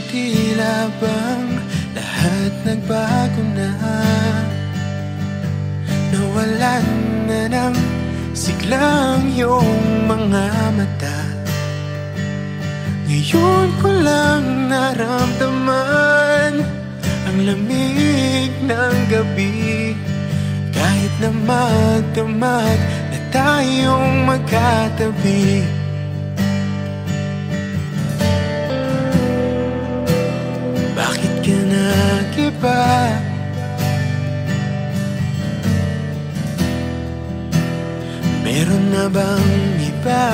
Tila bang lahat nagbago na, nawalan na ng siglang iyong mga mata. Ngayon ko lang naramdaman ang lamig ng gabi, kahit na magdamag na tayong magkatabi. Bakit ka nag-iba? Meron na bang iba?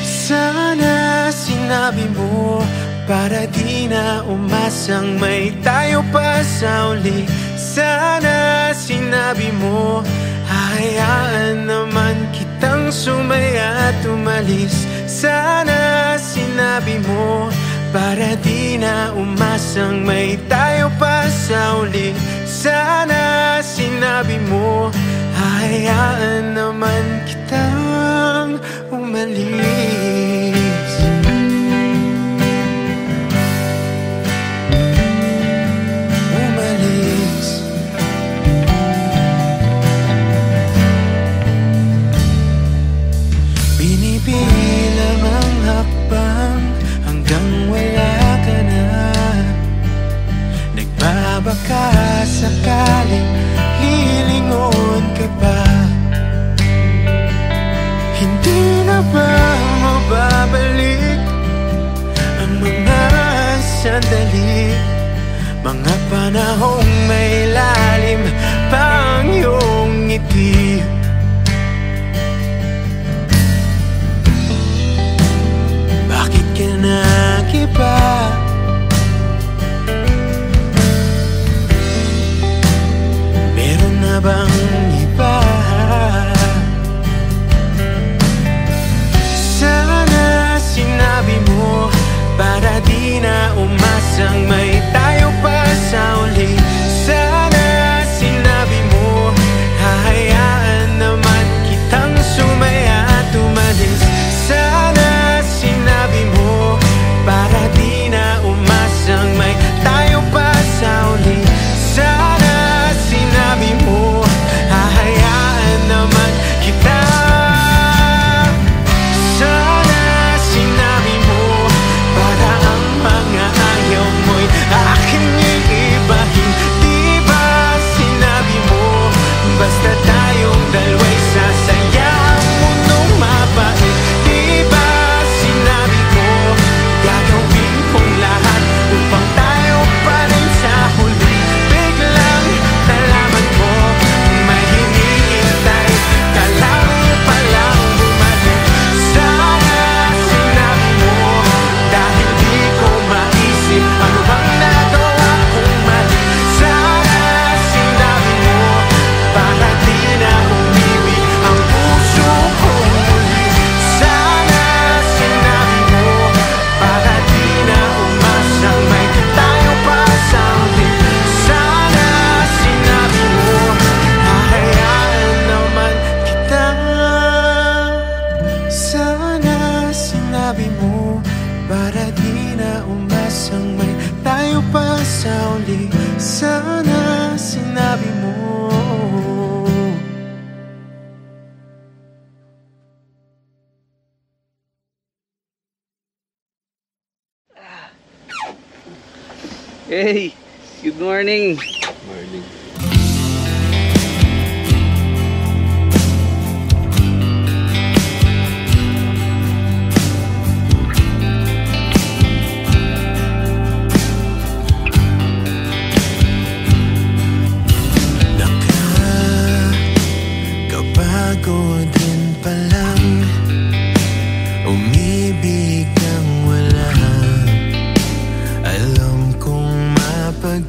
Sana sinabi mo para di na umasang may tayo pa sa uli. Sana sinabi mo hayaan naman kitang sumaya at umalis. Sana sinabi mo para di na umasang may tayo pa sa uli. Sana sinabi mo hayaan naman kitang umalis. Binibilang ang hakbang hanggang wala ka na. Nagbabaka sakaling lilingon ka pa. Hindi na ba mababalik ang mga sandali, mga panahong may lalim pang iyong ngiti? Bakit ka nag-iba? Meron na bang iba? Sana sinabi mo para di na umasang may tayo pa sa uli. Sana sinabi mo hahayaan naman kitang sumaya at umalis. Sana sinabi mo para di na umasang may tayo pa sa uli. Sana sinabi mo hahayaan naman kita. Sana sinabi mo para ang mga ayaw mo'y aking iibahin. Di ba sinabi mo basta tayong dalawa'y sasaya ang mundong mabait? Di ba sinabi ko gagawin kong lahat upang tayo pa rin sa huli? Biglang nalaman ko may hinihintay ka lang palang bumalik. Sana sinabi mo dahil di ko maisip ano bang nagawa kong mali. Sana sinabi mo para di na umibig ang puso kong muli. Sana sinabi mo para di na umasang may tayo pa sa uli. Sana sinabi mo hahayaan naman kita. Sana sinabi mo para di na umasang may tayo pa sa uli. Sana sinabi mo. Hey, good morning. Morning. Nakakapagod din palang umibig ng wala. Alam kong mapagbibig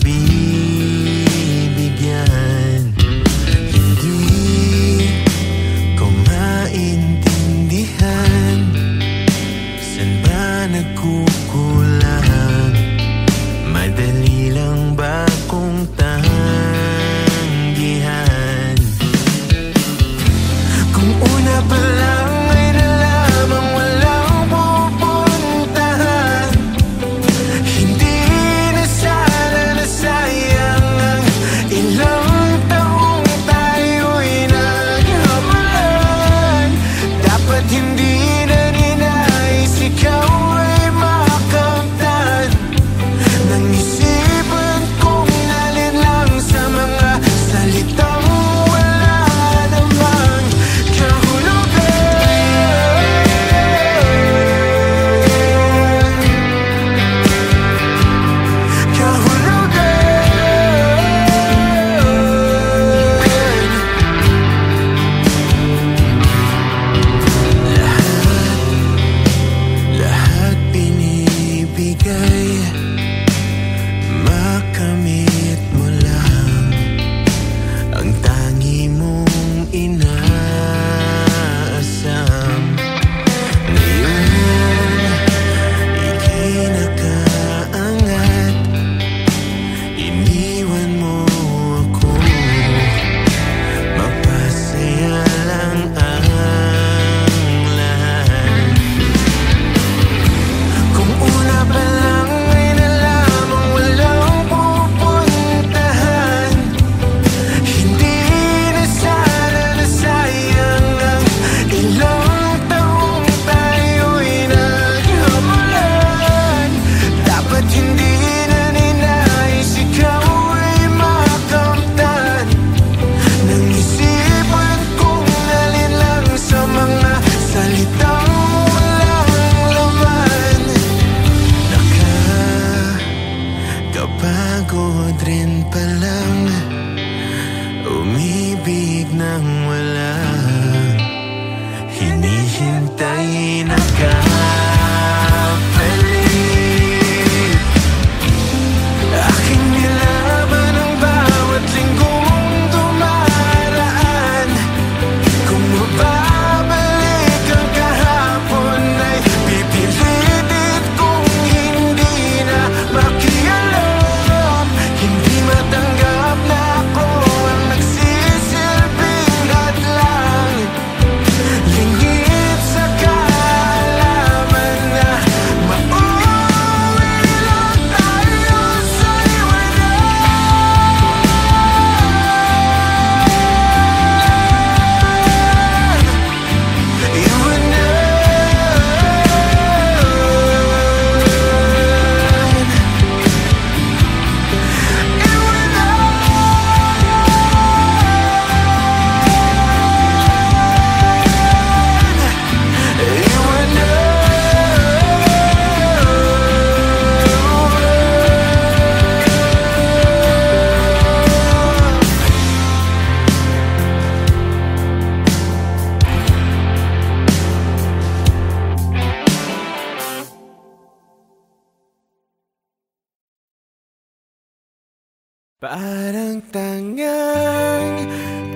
Parang tangang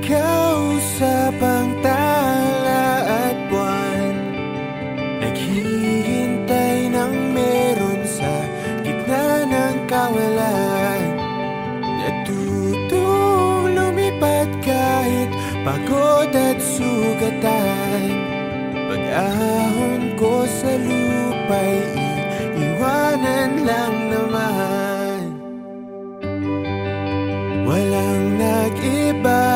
kausap ang tala at buwan, naghihintay ng meron sa gitna ng kawalan. Natutong lumipad kahit pagod at sugatan. Pag-ahon ko sa lupa'y iiwanan lang naman. Walang nag-iba,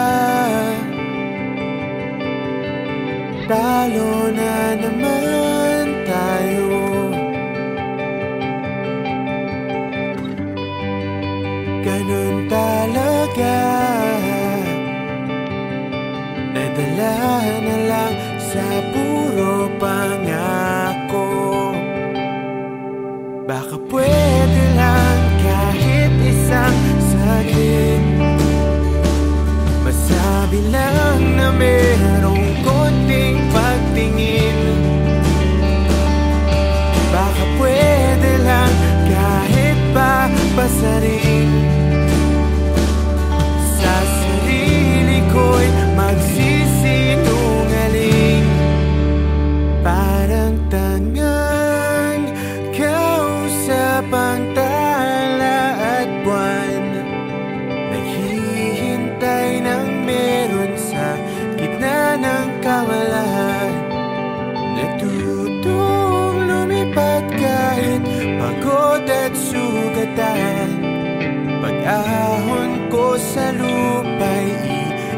talo na naman tayo. Ganun talaga, nadala na lang sa puro pangako. Baka pwede lang kahit isang saglit, masabi lang na merong konting pagtingin. Baka pwede lang kahit pa pasarin, sa sarili ko'y magsisinungaling. Parang tangang kausap ang tala at buwan, naghihintay ng meron sa gitna ng kawalan. Natutong lumipad kahit pagod at sugatan. Pag-ahon ko sa lupa'y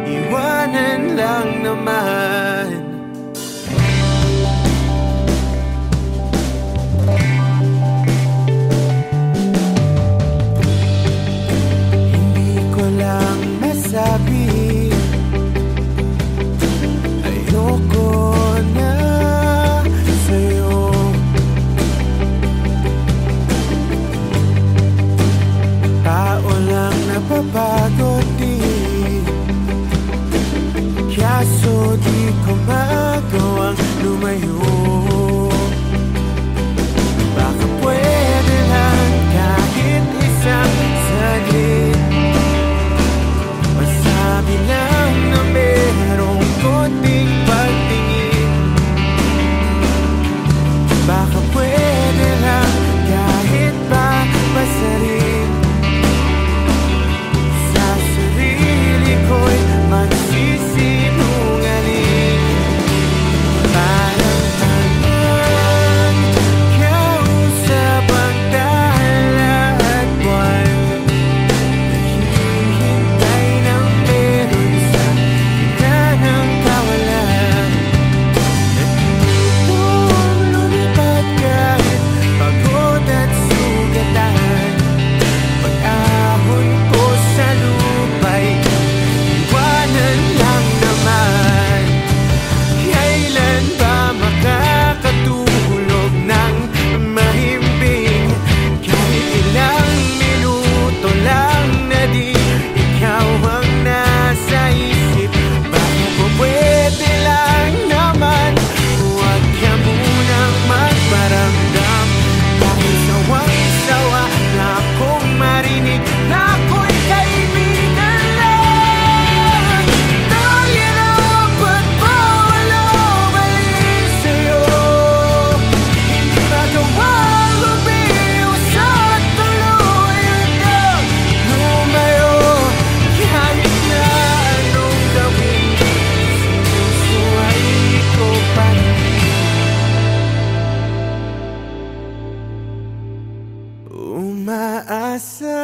iiwanan lang naman. Hindi ko lang masabi, ayoko na sa'yo. Tao lang napapagod din, kaso di ko magawang lumayo. Baka pwede lang kahit isang saglit, masabi lang na merong konting pagtingin. Baka pwede lang kahit pa masarin, sa sarili ko'y magsisinungaling. Parang tangang kausap ang tala at buwan, naghihintay ng meron sa gitna ng kawalan. Natutong lumipad kahit pagod at sugatan. Pag-ahon ko sa lupa'y iwanan lang naman. Kailan ba makakatulog ng mahimbing? Kahit ilang minuto lang na di ikaw ang nasa isip. Baka po pwede lang naman, huwag ka munang magparamdam. Dahil sawang-sawa na akong marinig na ako'y kaibigan lang. Dahil dapat bawal umalis sa'yo, hindi magawang lumiwas at tuluyan kang lumayo. Kahit na anong gawin, sinusuway ko pa rin. Umaasang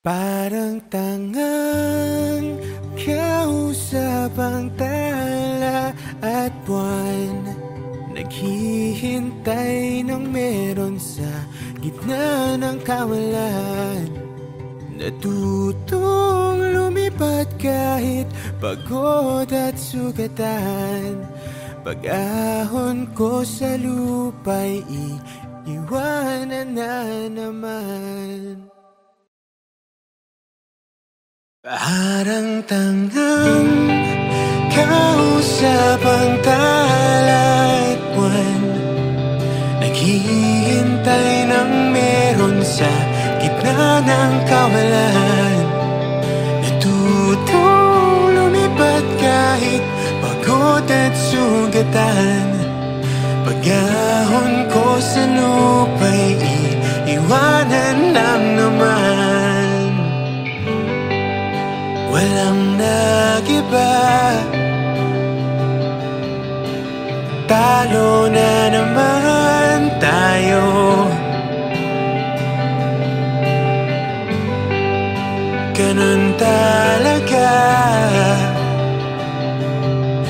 parang tangang kausap ang tala at buwan, naghihintay ng meron sa gitna ng kawalan. Natutong lumipad kahit pagod at sugatan. Pag-ahon ko sa lupa'y iiwanan na naman. Parang tangang kausap ang tala at buwan, naghihintay gitna ng kawalan. Natutong lumipat kahit pagod at sugatan. Pag-ahon ko sa lupa'y iiwanan lang naman. Walang nagiba, talo na naman tayo. Ganun talaga,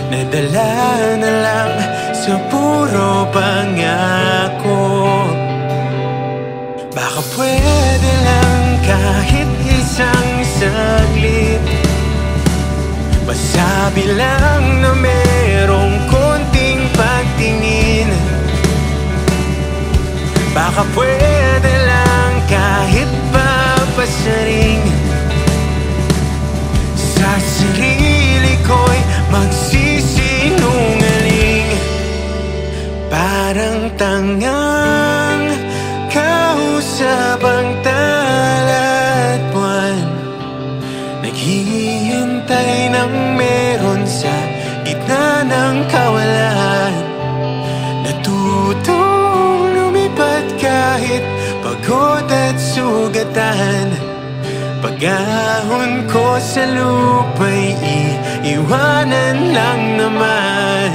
nadala na lang sa puro pangako. Baka pwede lang kahit isang saglit, masabi lang na merong konting pagtingin. Baka pwede lang kahit papasaring, sa sarili ko'y magsisinungaling. Parang tangang kausap ang talat buwan, naghihintay ng meron sa gitna ng kawalan. Natutong lumipat kahit pagod at sugatan. Pag-ahon ko sa lupa'y iiwanan lang naman.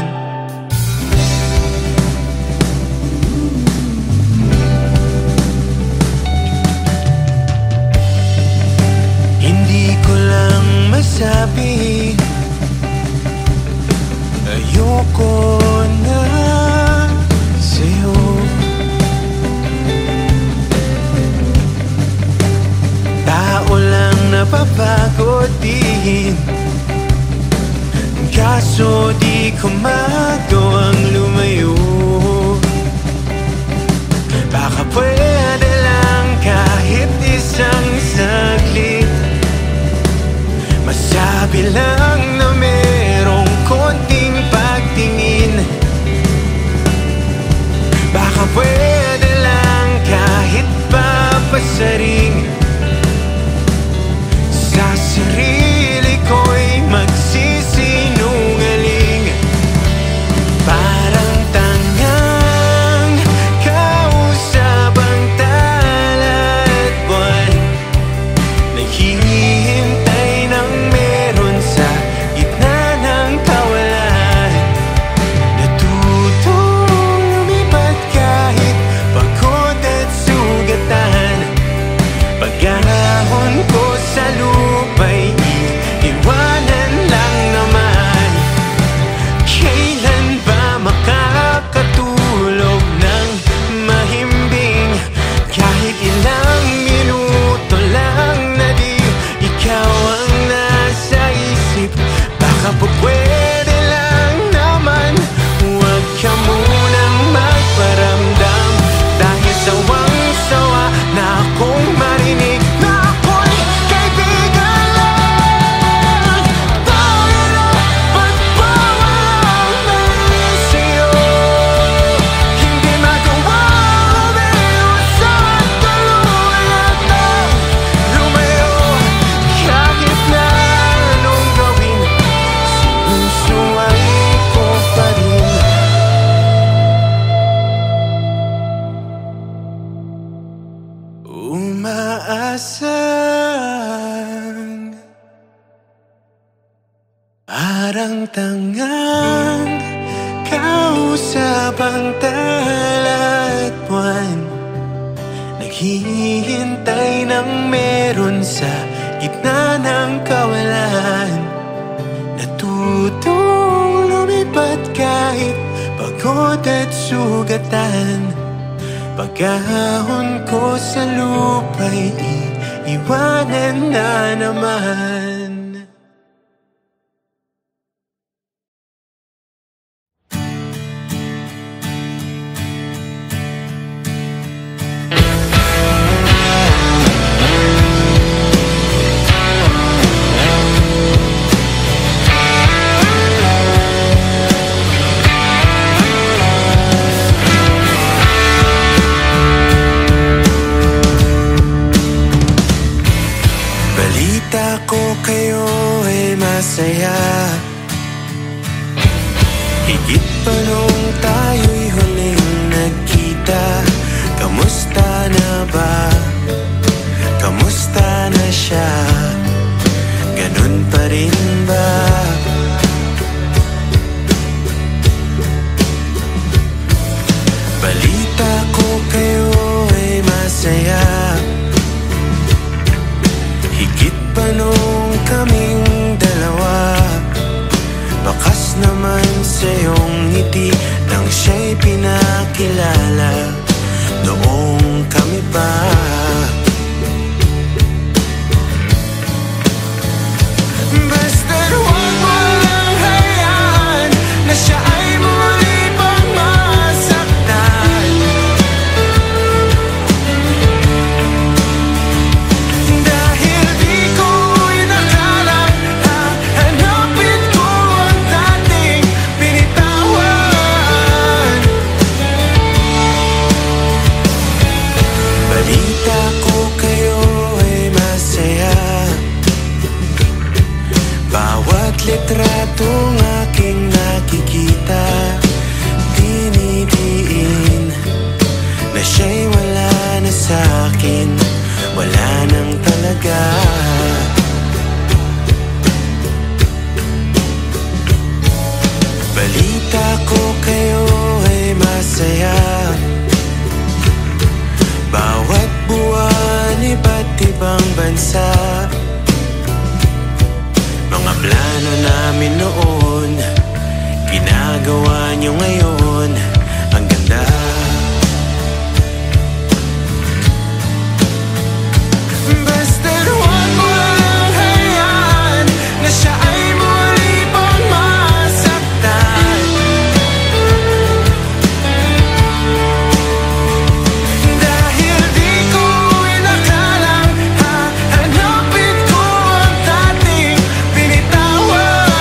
Hindi ko lang masabi, ayoko na sa'yo. Tao lang napapagod din, kaso di ko magawang lumayo. Baka pwede lang kahit isang saglit, masabi lang na merong konting pagtingin. Baka pwede lang kahit papasaring, sa sarili ko'y magsisinungaling. Parang tangang kausap ang talat buwan, naghihintay ng meron sa gitna ng kawalan. Natutong lumipat kahit pagod at sugatan. Pag-ahon ko sa lupa'y iiwanan lang naman. Kailan ba makakatulog ng mahimbing, kahit ilang minuto lang na di ikaw ang nasa isip? Baka po pwede lang naman, huwag ka munang magparamdam, dahil sawang-sawa na akong marinig na ako'y kaibigan lang. Tayo na pagpawalang sa'yo, hindi magawa umiwas at tuluyan na lumayo. Kahit na anong gawin, sinusuway ko pa rin. Umaasang parang tangang kausap ang talat buwan, naghihintay ng meron sa gitna ng kawalan. Natutong lumipat kahit pagod at sugatan. Pag-ahon ko sa lupa'y iiwanan na naman. Higit pa nung tayo'y huling nagkita. Kamusta na ba? Kamusta na siya? Ganun pa rin ba? Balita ko kayo ay masaya. Higit pa nung kaming dalawa. Bakas naman sa iyong ngiti nang siya'y pinakilala. Noong kami pa basta't huwag mo lang hayaan na siya ay muli pang masaktan. Dahil di ko inakala hahanapin ko ang dating binitawan. Balita ko kayo ay masaya. Bawat litratong aking nakikita, dinidiin na siya'y wala na sa'kin. Wala nang talaga. Balita ko kayo ay masaya. Bawat buwan iba't ibang bansa. Mga plano namin noon, ginagawa niyo ngayon. Ang ganda. Basta't huwag mo lang hayaan na siya ay muli pang masaktan. Dahil di ko inakalang hahanapin ko ang dating binitawan.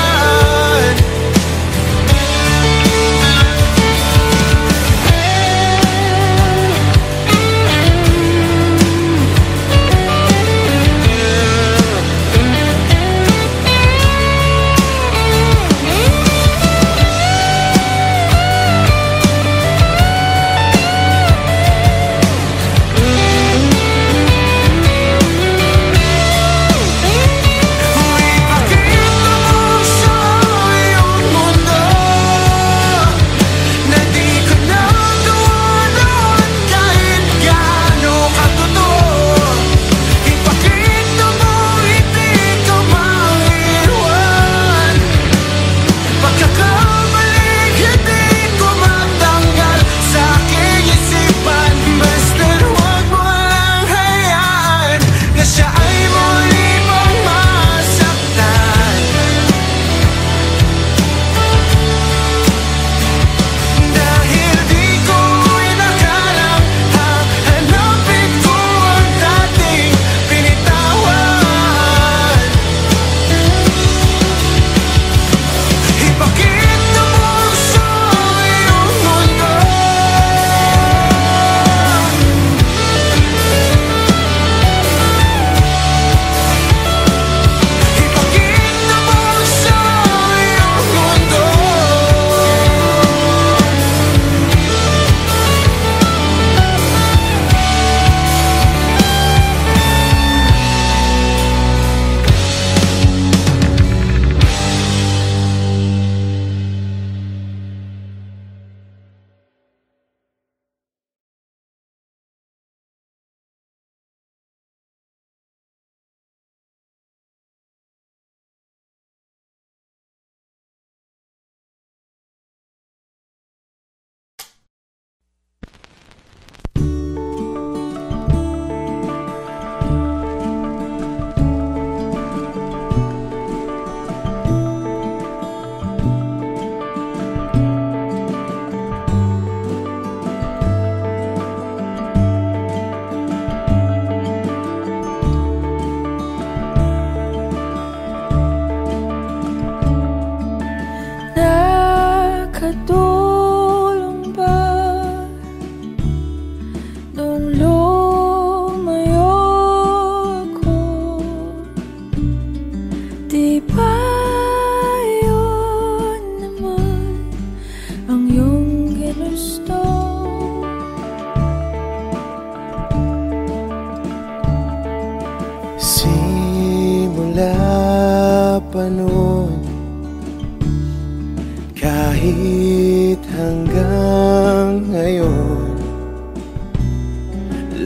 Kahit hanggang ngayon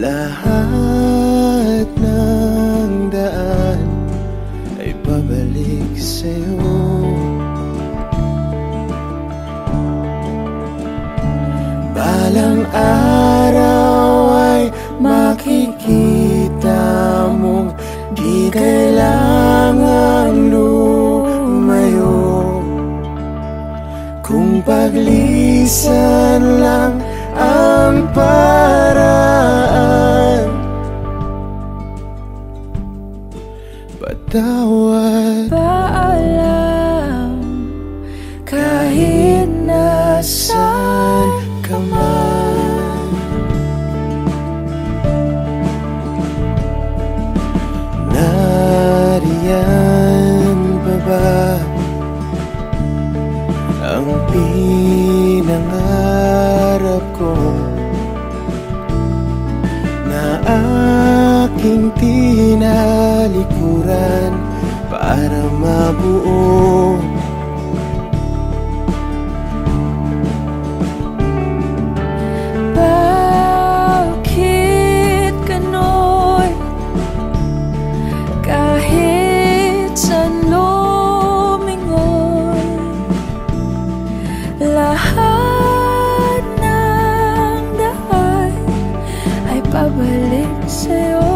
lahat ng daan ay pabalik sa'yo. Balang araw ay makikita mong di kailangang lumayo, kung paglisan lang ang paraan. Patawad, paalam, kahit nasaan ka man. Nariyan pa ba ang pinangarap ko na aking tinalikuran para mabuo? Bakit ganon? Kahit saan lumingon, lahat ng daan ay pabalik sa'yo.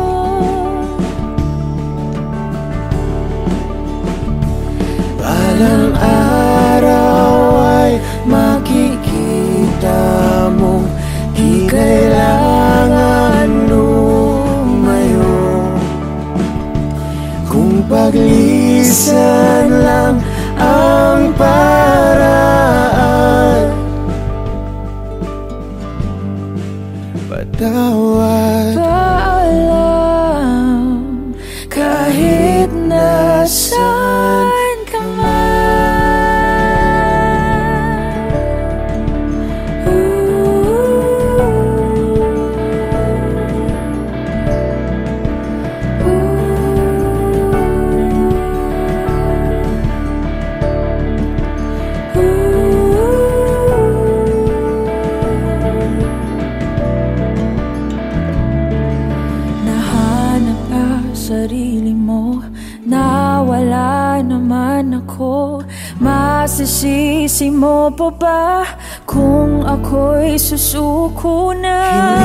Balang araw ay makikita mong di kailangan lumayo, kung paglisan lang ang paraan. Patawad, paalam, kahit nasaan ka man. Nahanap ka sarili mo, nawala naman ako. Masisisi mo pa ba kung ako'y susuko na?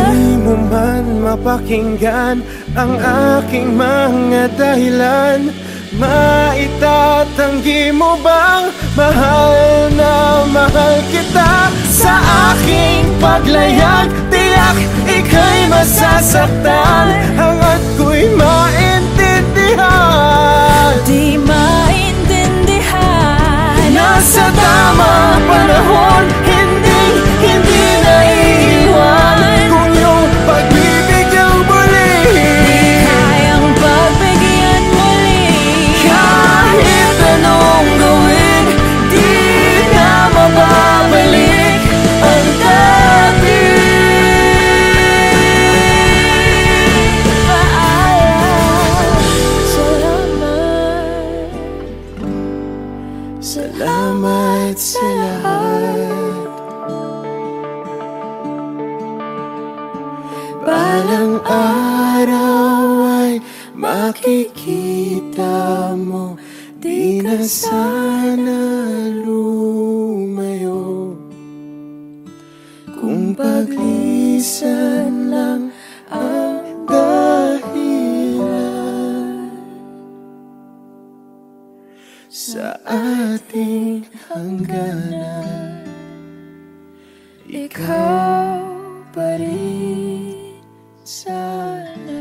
hindi mo man mapakinggan ang aking mga dahilan. Maitatanggi mo bang mahal na mahal kita? Sa aking paglayag, tiyak ika'y masasaktan hanggat ko'y maintindihan. Di maintindihan, Nasa tamang panahon, hindi naiiwan. Kung iyong pag-ibig ang muli, kayang pagbigyan muli. kahit anong gawin, di na mababalik ang dati. Paalam, salamat. Salamat sa lahat. Balang araw ay makikita mo di na sana lumayo, kung paglisan lang ang dahilan sa ating hangganan. Ikaw pa rin sana.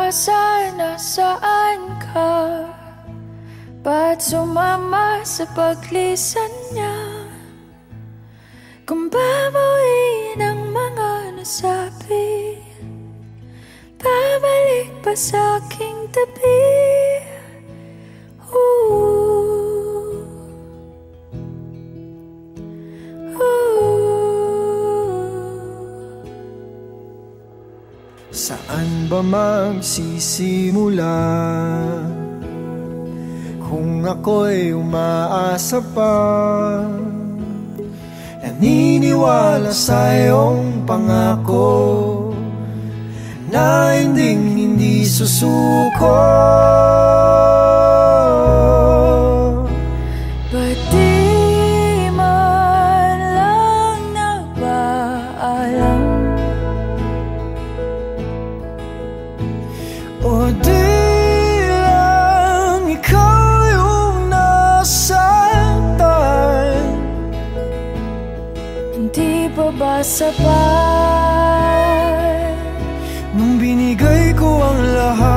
Pag-asa nasaan ka? Ba't sumama sa paglisan niya? Kung babawiin ang mga nasabi, babalik pa sa aking tabi. Saan ba magsisimula kung ako'y umaasa pa? Naniniwala sa iyong pangako na hindi susuko. Ba't di man lang nagpaalam? O di lang ikaw yung nasaktan? Hindi pa ba sapat nung binigay ko ang lahat?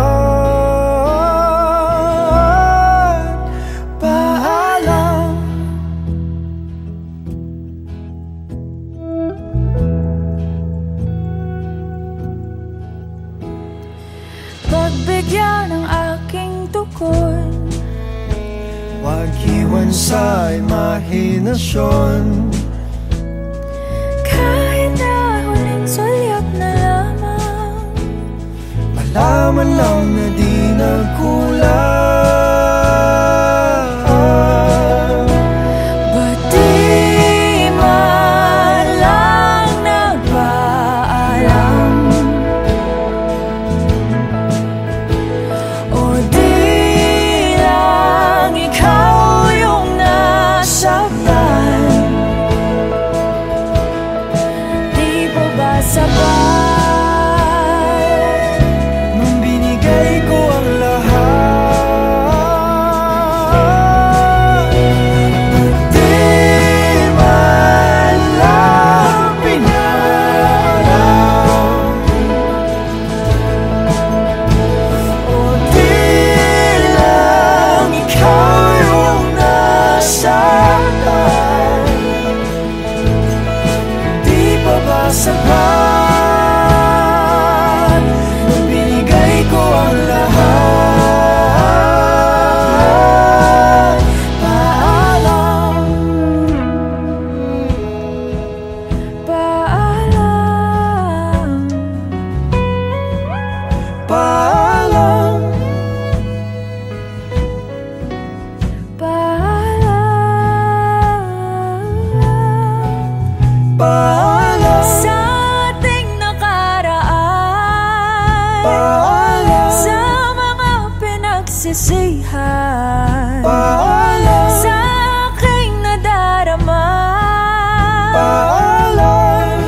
Paalam. pagbigyan ng aking tukod? Huwag iwan sa imahinasyon. Kahit na huling sulyap na lamang, Malaman lang na di nagkulang. ba't di man lang nagpaalam? O di lang ikaw yung nasaktan? Di pa ba sapat Nung binigay ko ang lahat? Di man lang pinalam. O di lang ikaw yung nasaktan? Di pa ba sapat nung binigay ko ang lahat? paalam? Paalam? Paalam. Paalam? Paalam. Sa ating nakaraan, Paalam. sa mga pinagsisihan, Paalam. sa aking nadarama, Paalam.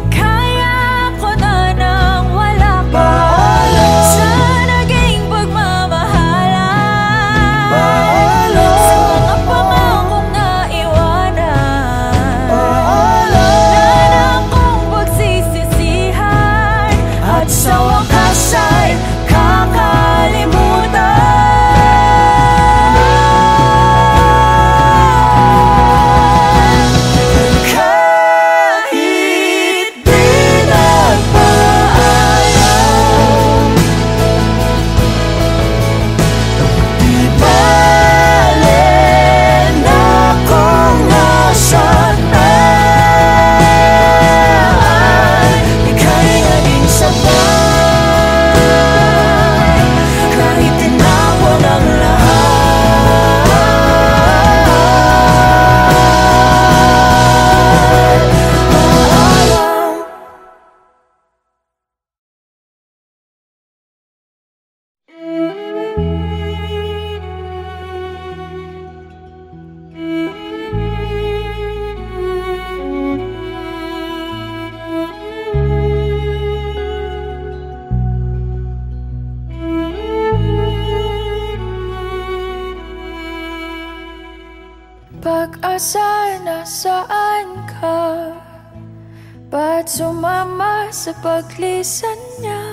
kaya ko na nang wala ka. Paalam. Sa naging pagmamahalan, Paalam. sa mga pangakong naiwanan, Paalam. na akong pagsisisihan, at sa wakas ay kakalimutan. Kahit di nagpaalam, di bale na kung nasaktan. Ika'y naging sapat kahit tinawag ang lahat. Paalam. Pag-asa nasaan ka? Ba't sumama sa paglisan niya?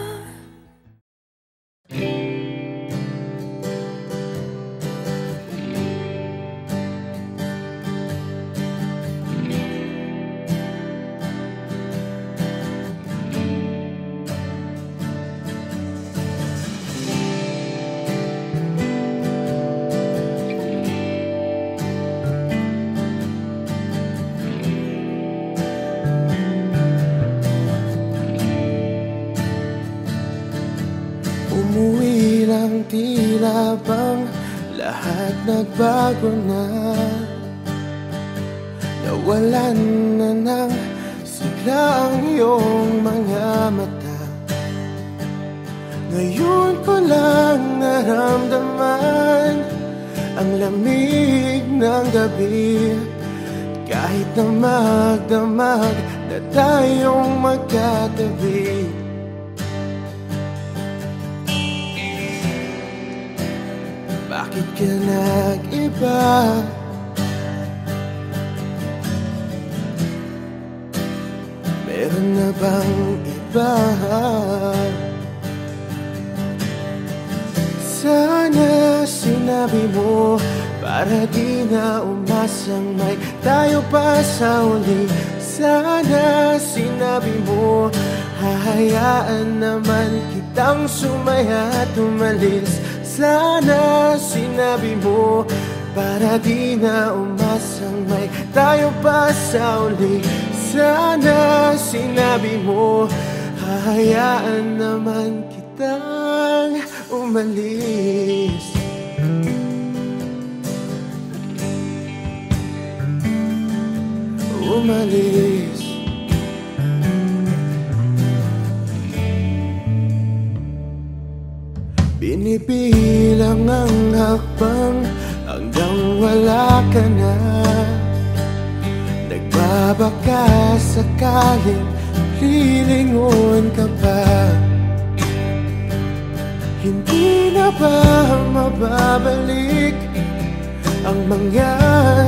na bang lahat nagbago na? Nawalan na ng sigla ang iyong mga mata. Ngayon ko lang naramdaman ang lamig ng gabi. Kahit na magdamag na tayong magkatabi. Bakit ka nag-iba? Meron na bang iba? Sana sinabi mo para di na umasang may tayo pa sa uli. Sana sinabi mo hahayaan naman kitang sumaya at umalis. Sana sinabi mo para di na umasang may tayo pa sa uli. Sana sinabi mo hahayaan naman kitang umalis. Umalis. Binibilang ang hakbang hanggang wala ka na. Nagbabaka sakaling lilingon ka pa. Hindi na ba mababalik ang mga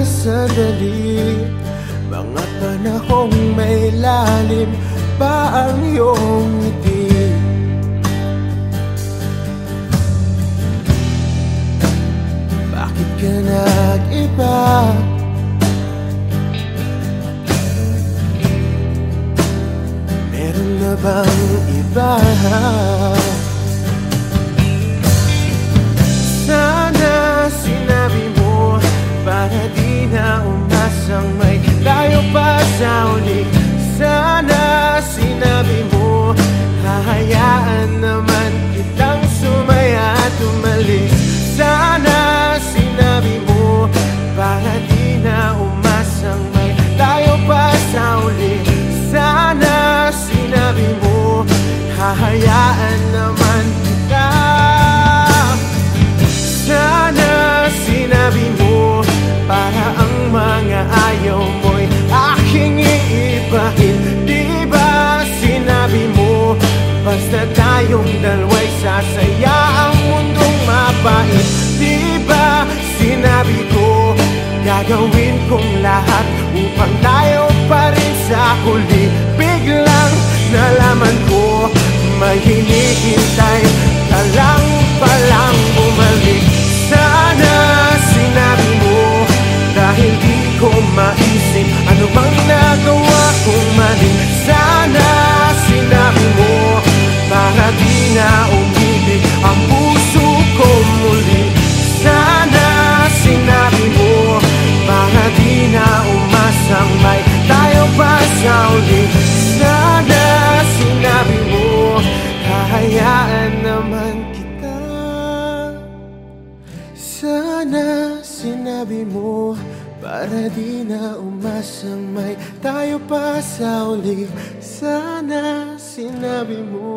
sandali? Mga panahong may lalim pa ang iyong ngiti. Bakit ka nag-iba? Meron na bang iba? Sana sinabi mo para di na umasang may tayo pa sa uli. Sana sinabi mo hahayaan naman kitang sumaya at umalis. Sana sinabi mo para di na umasang may tayo pa sa uli. Sana sinabi mo hahayaan naman kita. Sana sinabi mo para ang mga ayaw mo'y aking iibahin. Di ba sinabi mo basta tayong dalawa'y sasaya ang mundong mapait? Di ba sinabi ko gagawin kong lahat upang tayo pa rin sa huli? Biglang nalaman ko may hinihintay ka lang palang bumalik. Sana sinabi mo dahil di ko maisip ano bang nagawa kong mali. Sana sinabi mo para di na umibig ang puso ko muli. Sana sinabi mo para di na umasang may tayo pa sa uli. Sana sinabi mo hahayaan naman kita. Sana sinabi mo para di na umasang may tayo pa sa uli. Sana sinabi mo.